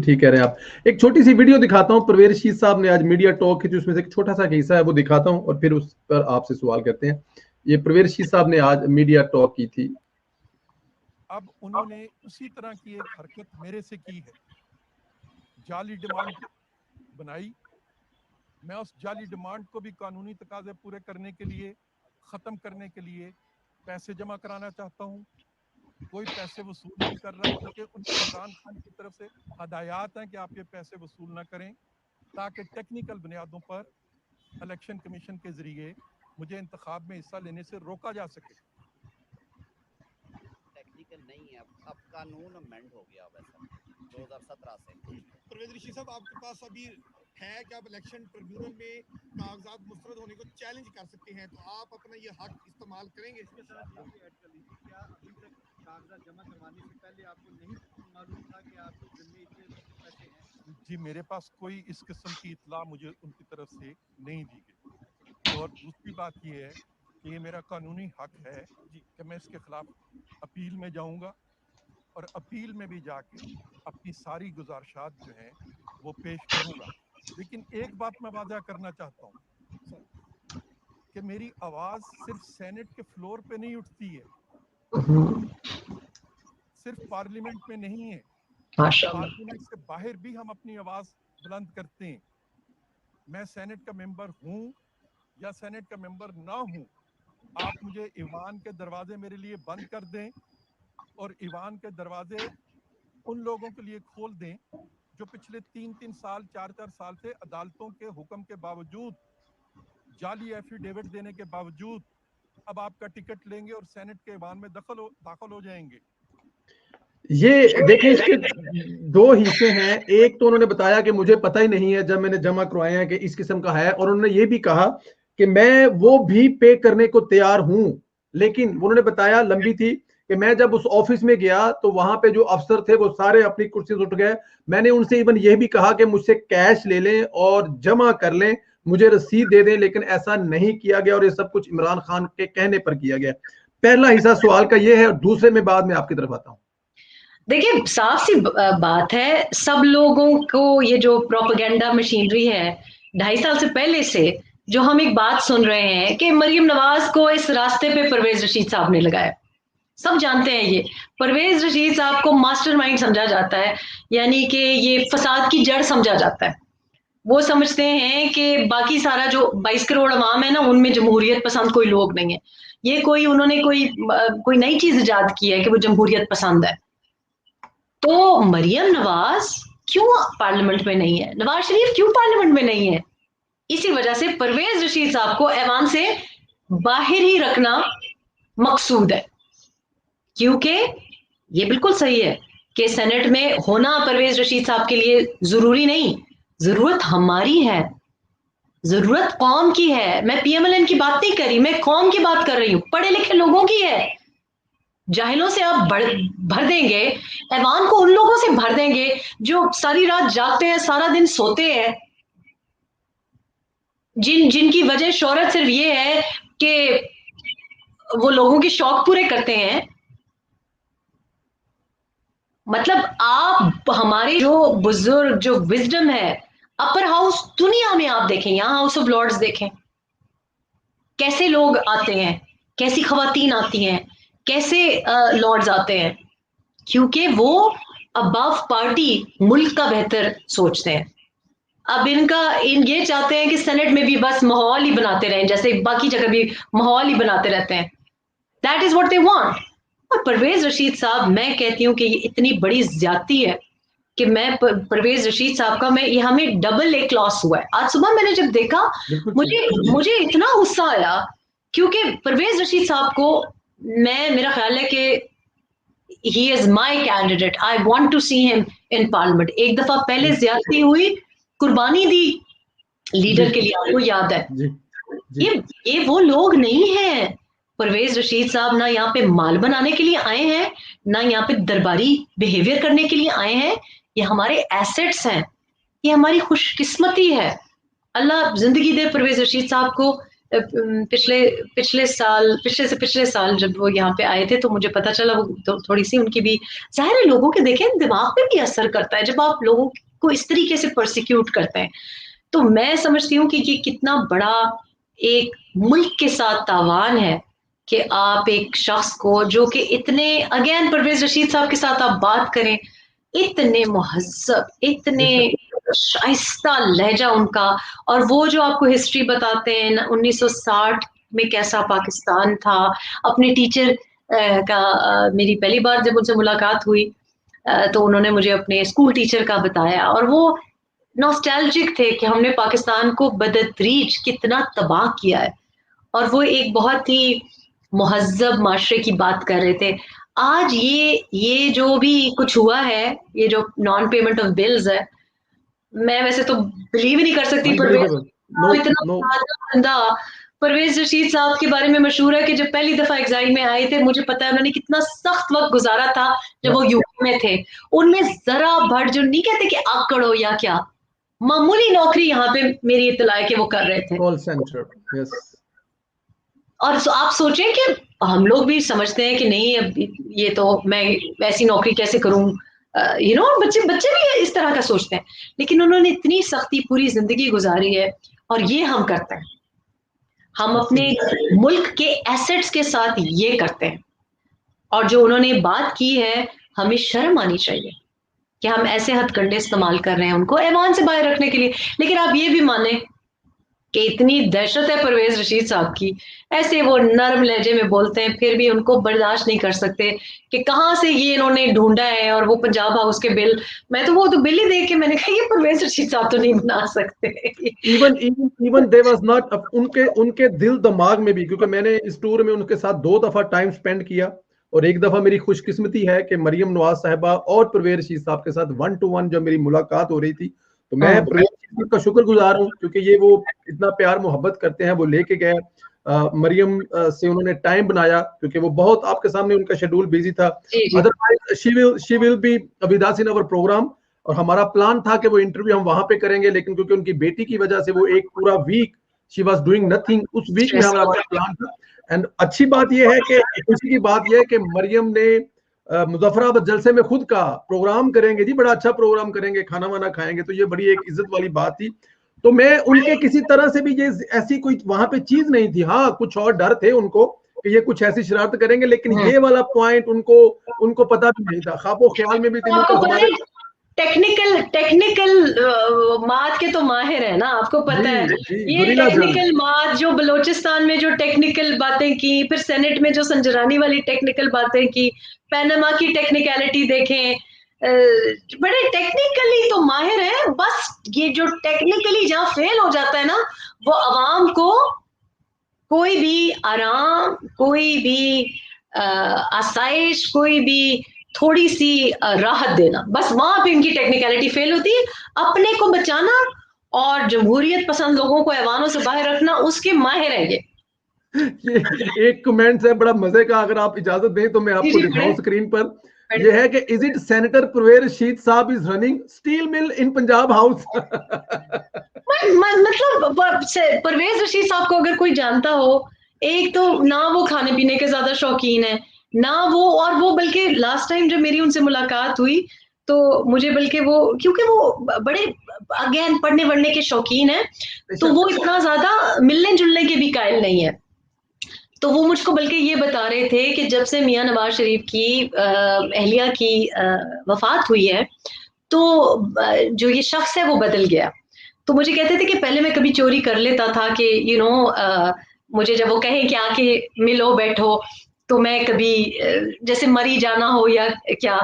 ठीक कह रहे हैं आप। एक छोटी सी वीडियो दिखाता हूं, परवेज रशीद साहब ने आज मीडिया टॉक की थी, उसमें से एक छोटा सा हिस्सा है वो दिखाता हूं और फिर उस पर आपसे सवाल करते हैं। ये परवेज रशीद साहब ने आज मीडिया टॉक की थी। अब उन्होंने उसी तरह की एक हरकत मेरे से की है, जाली डिमांड बनाई। मैं उस जाली डिमांड को भी कानूनी तकाजे पूरे करने के लिए, ख़त्म करने के लिए पैसे जमा कराना चाहता हूँ। कोई पैसे वसूल नहीं कर रहा, बल्कि उनको इमरान खान की तरफ से हदायत हैं कि आप ये पैसे वसूल ना करें, ताकि टेक्निकल बुनियादों पर इलेक्शन कमीशन के जरिए मुझे इंतखाब में हिस्सा लेने से रोका जा सके। टेक्निकल नहीं है, अब कानून अमेंड हो गया वैसा 2017 से। परवेज रशीद साहब, आपके पास अभी है कि आप इलेक्शन ट्रिब्यूनल में कागजात मुस्तरद होने को चैलेंज कर सकते हैं, तो आप अपना ये हक इस्तेमाल करेंगे? इसके साथ ये भी ऐड कर लीजिए, क्या अभी तक कागजात जमा करवाने से पहले आपको नहीं मालूम था कि आपके जिम्मे इतने पैसे हैं? जी, मेरे पास कोई इस किस्म की इत्तला मुझे उनकी तरफ से नहीं दी गई। और दूसरी बात ये है कि ये मेरा कानूनी हक है कि मैं इसके खिलाफ अपील में जाऊंगा और अपील में भी जाके अपनी सारी गुजारिशात जो हैं वो पेश करूंगा। लेकिन एक बात मैं वादा करना चाहता हूं कि मेरी आवाज सिर्फ सेनेट के फ्लोर पे नहीं उठती है, सिर्फ पार्लियामेंट में नहीं है, पार्लियामेंट से बाहर भी हम अपनी आवाज बुलंद करते हैं। मैं सेनेट का मेंबर हूं या सेनेट का मेंबर ना हूं, आप मुझे ईवान के दरवाजे मेरे लिए बंद कर दें और ईवान के दरवाजे उन लोगों के लिए खोल दें जो पिछले 3-3 साल 4-4 साल से अदालतों के हुक्म के बावजूद, जाली एफिडेविट देने के बावजूद अब आपका टिकट लेंगे और सेनेट के ईवान में दाखिल हो जाएंगे। ये देखें, इसके दो हिस्से हैं। एक तो उन्होंने बताया कि मुझे पता ही नहीं है जब मैंने जमा करवाए हैं कि इस किस्म का है, और उन्होंने ये भी कहा कि मैं वो भी पे करने को तैयार हूं। लेकिन उन्होंने बताया, लंबी थी, कि मैं जब उस ऑफिस में गया तो वहां पे जो अफसर थे वो सारे अपनी कुर्सी से उठ गए। मैंने उनसे इवन ये भी कहा कि मुझसे कैश ले लें और जमा कर लें, मुझे रसीद दे दें, लेकिन ऐसा नहीं किया गया और ये सब कुछ इमरान खान के कहने पर किया गया। पहला हिस्सा सवाल का ये है, और दूसरे में बाद में आपकी तरफ आता हूं। देखिए, साफ सी बात है, सब लोगों को ये जो प्रोपेगेंडा मशीनरी है 2.5 साल से पहले से जो हम एक बात सुन रहे हैं कि मरियम नवाज को इस रास्ते पे परवेज रशीद साहब ने लगाया, सब जानते हैं। ये परवेज रशीद साहब को मास्टरमाइंड समझा जाता है, यानी कि ये फसाद की जड़ समझा जाता है। वो समझते हैं कि बाकी सारा जो 22 करोड़ अवाम है ना, उनमें जमहूरियत पसंद कोई लोग नहीं है। ये उन्होंने कोई नई चीज इजाद की है कि वो जमहूरियत पसंद है। तो मरियम नवाज क्यों पार्लियामेंट में नहीं है, नवाज शरीफ क्यों पार्लियामेंट में नहीं है? इसी वजह से परवेज रशीद साहब को ऐवान से बाहर ही रखना मकसूद है, क्योंकि ये बिल्कुल सही है कि सेनेट में होना परवेज रशीद साहब के लिए जरूरी नहीं, जरूरत हमारी है, जरूरत कौम की है। मैं पीएमएलएन की बात नहीं कर रही, मैं कौम की बात कर रही हूं, पढ़े लिखे लोगों की है। जाहिलों से आप भर देंगे, ऐवान को उन लोगों से भर देंगे जो सारी रात जागते हैं, सारा दिन सोते हैं, जिनकी वजह शोहरत सिर्फ ये है कि वो लोगों के शौक पूरे करते हैं। मतलब आप हमारे जो बुजुर्ग, जो विजडम है, अपर हाउस दुनिया में आप देखें, यहां हाउस ऑफ लॉर्ड्स देखें, कैसे लोग आते हैं, कैसी खवातीन आती हैं, कैसे लॉर्ड्स आते हैं, क्योंकि वो अबव पार्टी मुल्क का बेहतर सोचते हैं। अब इन ये चाहते हैं कि सेनेट में भी बस माहौल ही बनाते रहें, जैसे बाकी जगह भी माहौल ही बनाते रहते हैं। That is what they want. और परवेज रशीद साहब, मैं कहती हूँ कि ये इतनी बड़ी ज्यादती है कि मैं परवेज रशीद साहब का, मैं ये हमें डबल एक लॉस हुआ है। आज सुबह मैंने जब देखा, मुझे इतना गुस्सा आया, क्योंकि परवेज रशीद साहब को मेरा ख्याल है कि he is my candidate, I want to see him in parliament। एक दफा पहले ज्यादती हुई, कुर्बानी दी लीडर के लिए, आपको याद है। ये वो लोग नहीं हैं। परवेज रशीद साहब ना यहाँ पे माल बनाने के लिए आए हैं, ना यहाँ पे दरबारी बिहेवियर करने के लिए आए हैं। ये हमारे एसेट्स हैं, ये हमारी खुशकिस्मती है। अल्लाह जिंदगी दे परवेज रशीद साहब को, पिछले साल जब वो यहाँ पे आए थे तो मुझे पता चला वो तो थोड़ी सी उनकी भी, जाहिर है लोगों के देखें दिमाग पे भी असर करता है जब आप लोगों को इस तरीके से परसिक्यूट करते हैं। तो मैं समझती हूँ कि ये कितना बड़ा एक मुल्क के साथ तावान है कि आप एक शख्स को जो कि इतने, अगेन परवेज रशीद साहब के साथ आप बात करें, इतने मुहज्जब, इतने शाइस्ता लहजा उनका, और वो जो आपको हिस्ट्री बताते हैं 1960 में कैसा पाकिस्तान था। अपने टीचर मेरी पहली बार जब उनसे मुलाकात हुई तो उन्होंने मुझे अपने स्कूल टीचर का बताया, और वो नॉस्टैल्जिक थे कि हमने पाकिस्तान को बदतरीज कितना तबाह किया है, और वो एक बहुत ही मुहज्जब माशरे की बात कर रहे थे। आज ये जो भी कुछ हुआ है, ये जो नॉन पेमेंट ऑफ बिल्स है, मैं वैसे तो बिलीव ही नहीं कर सकती। परवेज नो इतना नो बंदा, परवेज रशीद साहब के बारे में मशहूर है कि जब पहली दफा एग्जाइल में आए थे, मुझे पता है उन्होंने कितना सख्त वक्त गुजारा था जब वो यूपी में थे। उनमें जरा भर जो नहीं कहते कि आकड़ हो या क्या, मामूली नौकरी यहाँ पे मेरी इत्तला है कि वो कर रहे थे। Call centre, yes. और आप सोचें कि हम लोग भी समझते हैं कि नहीं अब ये तो मैं वैसी नौकरी कैसे करूं, बच्चे भी इस तरह का सोचते हैं, लेकिन उन्होंने इतनी सख्ती पूरी जिंदगी गुजारी है, और ये हम करते हैं। हम अपने मुल्क के एसेट्स के साथ ये करते हैं, और जो उन्होंने बात की है हमें शर्म आनी चाहिए कि हम ऐसे हथकंडे इस्तेमाल कर रहे हैं उनको ऐवान से बाहर रखने के लिए। लेकिन आप ये भी माने कि इतनी दहशत है परवेज रशीद साहब की, ऐसे वो नरम लहजे में बोलते हैं, फिर भी उनको बर्दाश्त नहीं कर सकते कि कहाँ से ये इन्होंने ढूंढा है। और वो पंजाब हाउस के बिल, मैं तो वो तो बिल ही देख के मैंने कहा ये परवेज रशीद साहब तो नहीं बना सकते। इवन दे वाज नॉट, उनके दिल दिमाग में भी, क्योंकि मैंने इस टूर में उनके साथ 2 दफा टाइम स्पेंड किया, और एक दफा मेरी खुशकिस्मती है कि मरियम नवाज साहिबा और परवेज रशीद साहब के साथ 1 to 1 जब मेरी मुलाकात हो रही थी, तो मैं परवेज रशीद का शुक्रगुजार हूँ, क्योंकि ये वो इतना प्यार मोहब्बत करते हैं। वो लेके गए मरियम से उन्होंने टाइम बनाया, क्योंकि वो बहुत आपके सामने उनका शेड्यूल बिजी था। Otherwise she will be with in our program, और हमारा प्लान था कि वो इंटरव्यू हम वहां पे करेंगे, लेकिन क्योंकि उनकी बेटी की वजह से वो एक पूरा week she was doing nothing, उस वीक में हमारा प्लान था। एंड अच्छी बात यह है कि, खुशी की बात यह है कि मरियम ने मुजफ्फराबाद जलसे में खुद का प्रोग्राम करेंगे जी, बड़ा अच्छा प्रोग्राम करेंगे, खाना वाना खाएंगे, तो ये बड़ी एक इज्जत वाली बात थी। तो मैं उनके किसी तरह से भी ये ऐसी कोई वहां पे चीज नहीं थी। हाँ, कुछ और डर थे उनको कि ये कुछ ऐसी शरारत करेंगे, लेकिन ये वाला पॉइंट उनको पता भी नहीं था, ख्वाबो ख्याल में भी थे। हमारे टेक्निकल मात के तो माहिर है ना, आपको पता है ये टेक्निकल मात जो बलोचिस्तान में जो टेक्निकल बातें की, फिर सेनेट में जो संजरानी वाली टेक्निकल बातें की, पैनामा की टेक्निकलिटी देखें, बड़े टेक्निकली तो माहिर है। बस ये जो टेक्निकली जहां फेल हो जाता है ना, वो आवाम को कोई भी आराम, कोई भी आसाइश, कोई भी थोड़ी सी राहत देना, बस वहां पे इनकी टेक्निकलिटी फेल होती है। अपने को बचाना और जमहूरियत पसंद लोगों को ऐवानों से बाहर रखना, उसके माहिर है ये एक कमेंट है बड़ा मजे का, अगर आप इजाजत दें तो मैं आपको दिखाऊं स्क्रीन पर। ये है कि is it senator Pervez Rashid साहब is running steel mill in Punjab house. मतलब परवेज रशीद साहब को अगर कोई जानता हो, एक तो ना वो खाने पीने के ज्यादा शौकीन है, ना वो, और वो बल्कि लास्ट टाइम जब मेरी उनसे मुलाकात हुई तो मुझे बल्कि वो, क्योंकि वो बड़े अगेन पढ़ने वढ़ने के शौकीन है, तो वो इतना ज्यादा मिलने जुलने के भी कायल नहीं है। तो वो मुझको बल्कि ये बता रहे थे कि जब से मियां नवाज शरीफ की अहलिया की वफात हुई है, तो जो ये शख्स है वो बदल गया। तो मुझे कहते थे कि पहले मैं कभी चोरी कर लेता था कि मुझे जब वो कहें कि आके मिलो बैठो, तो मैं कभी जैसे मरी जाना हो या क्या,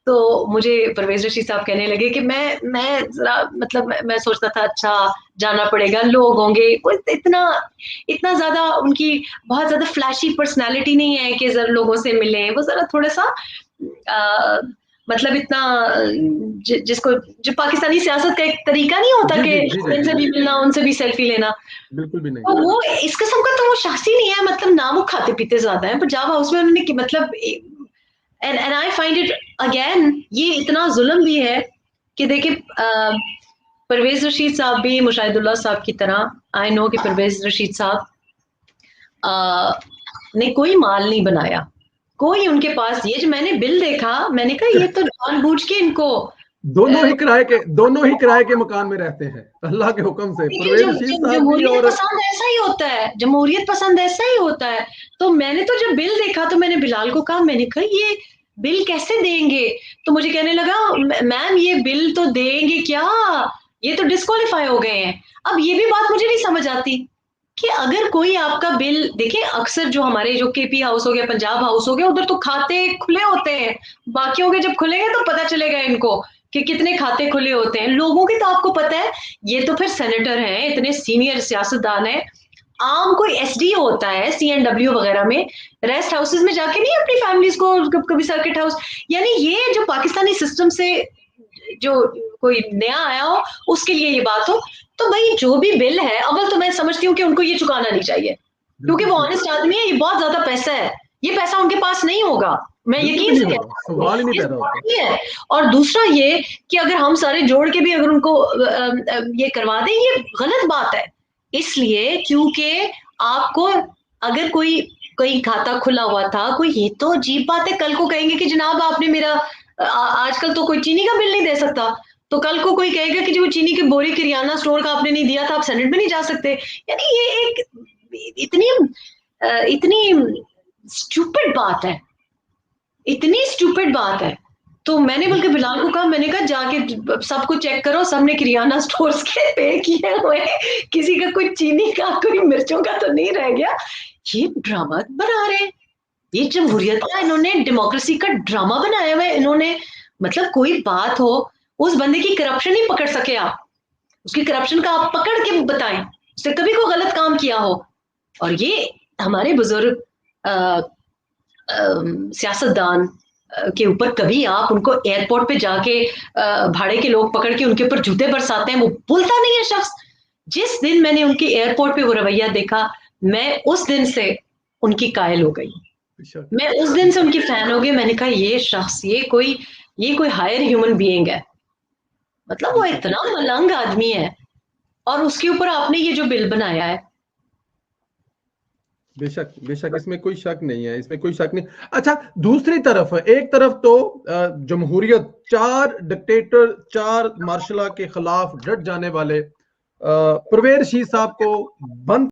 तो मुझे परवेज रशीद साहब कहने लगे कि मैं जरा मतलब मैं सोचता था अच्छा जाना पड़ेगा, लोग होंगे, इतना ज्यादा उनकी बहुत ज्यादा फ्लैशी पर्सनालिटी नहीं है कि जरा लोगों से मिले, वो जरा थोड़ा सा मतलब इतना जिसको जो पाकिस्तानी सियासत का एक तरीका नहीं होता कि इनसे भी मिलना, उनसे भी सेल्फी लेना, बिल्कुल भी नहीं। तो वो इस किस्म का तो वो शख्स ही नहीं है। मतलब ना वो खाते पीते ज्यादा है, पंजाब हाउस में उन्होंने मतलब and I find it again, ये इतना जुल्म भी है कि देखिए परवेज रशीद साहब भी मुशाहिदुल्लाह साहब की तरह, आई नो कि परवेज रशीद साहब ने कोई माल नहीं बनाया, कोई उनके पास, ये जो मैंने बिल देखा मैंने कहा ये तो जानबूझ के इनको दोनों ही किराए के मकान में रहते हैं अल्लाह के हुक्म से, परवेज रशीद साहब भी। जमहूरियत और पसंद ऐसा ही होता है, जमहूरियत पसंद ऐसा ही होता है। तो मैंने तो जब बिल देखा तो मैंने बिलाल को कहा, मैंने कहा ये बिल कैसे देंगे? तो मुझे कहने लगा मैम ये बिल तो देंगे क्या, ये तो डिस्क्वालीफाई हो गए हैं। अब ये भी बात मुझे नहीं समझ आती कि अगर कोई आपका बिल, देखिए अक्सर जो हमारे जो केपी हाउस हो गया, पंजाब हाउस हो गया, उधर तो खाते खुले होते हैं, बाकियों के जब खुलेंगे तो पता चलेगा इनको कि कितने खाते खुले होते हैं। लोगों के तो आपको पता है, ये तो फिर सेनेटर हैं, इतने सीनियर सियासतदान हैं, आम कोई एसडीओ होता है CNW वगैरह में, रेस्ट हाउसेस में जाके नहीं अपनी फैमिलीज को, कभी सर्किट हाउस, यानी ये जो पाकिस्तानी सिस्टम से जो कोई नया आया हो उसके लिए ये बात हो। तो भाई जो भी बिल है, अव्वल तो मैं समझती हूँ कि उनको ये चुकाना नहीं चाहिए, क्योंकि वो ऑनेस्ट आदमी है, ये बहुत ज्यादा पैसा है, ये पैसा उनके पास नहीं होगा, मैं यकीन से सवाल ही नहीं पैदा होता है। और दूसरा ये कि अगर हम सारे जोड़ के भी अगर उनको ये करवा दें, ये गलत बात है, इसलिए क्योंकि आपको अगर कोई खाता खुला हुआ था, कोई, ये तो अजीब बात है, कल को कहेंगे कि जनाब आपने मेरा आजकल तो कोई चीनी का बिल नहीं दे सकता, तो कल को कोई कहेगा कि जो चीनी की बोरी किरियाना स्टोर का आपने नहीं दिया था, आप सेनेट में नहीं जा सकते। यानी ये एक इतनी स्टूपिड बात है, इतनी स्टूपिड बात है। तो मैंने बल्कि बिलाल को कहा, मैंने कहा जाके सबको चेक करो, सबने किरियाना स्टोर्स के पे किए हुए, किसी का कोई चीनी का कोई मिर्चों का तो नहीं रह गया। ये ड्रामा बना रहे हैं, ये जमहूरियत का इन्होंने डेमोक्रेसी का ड्रामा बनाया हुआ है इन्होंने। मतलब कोई बात हो, उस बंदे की करप्शन ही पकड़ सके आप, उसकी करप्शन का आप पकड़ के बताएं, उसने कभी कोई गलत काम किया हो। और ये हमारे बुजुर्ग सियासतदान के ऊपर कभी आप उनको एयरपोर्ट पे जाके भाड़े के लोग पकड़ के उनके ऊपर जूते बरसाते हैं, वो बोलता नहीं है शख्स। जिस दिन मैंने उनके एयरपोर्ट पे वो रवैया देखा, मैं उस दिन से उनकी कायल हो गई, मैं उस दिन से उनकी फैन हो गई। मैंने कहा ये शख्स, ये कोई हायर ह्यूमन बीइंग है, मतलब वो इतना मलंग आदमी है, और उसके ऊपर आपने ये जो बिल बनाया है। बेशक इसमें कोई शक नहीं है, इसमें कोई शक नहीं। अच्छा, दूसरी तरफ, एक तरफ तो जमहूरियत, 4 डिक्टेटर, 4 मार्शल के खिलाफ डट जाने वाले परवेज रशीद साहब को बंद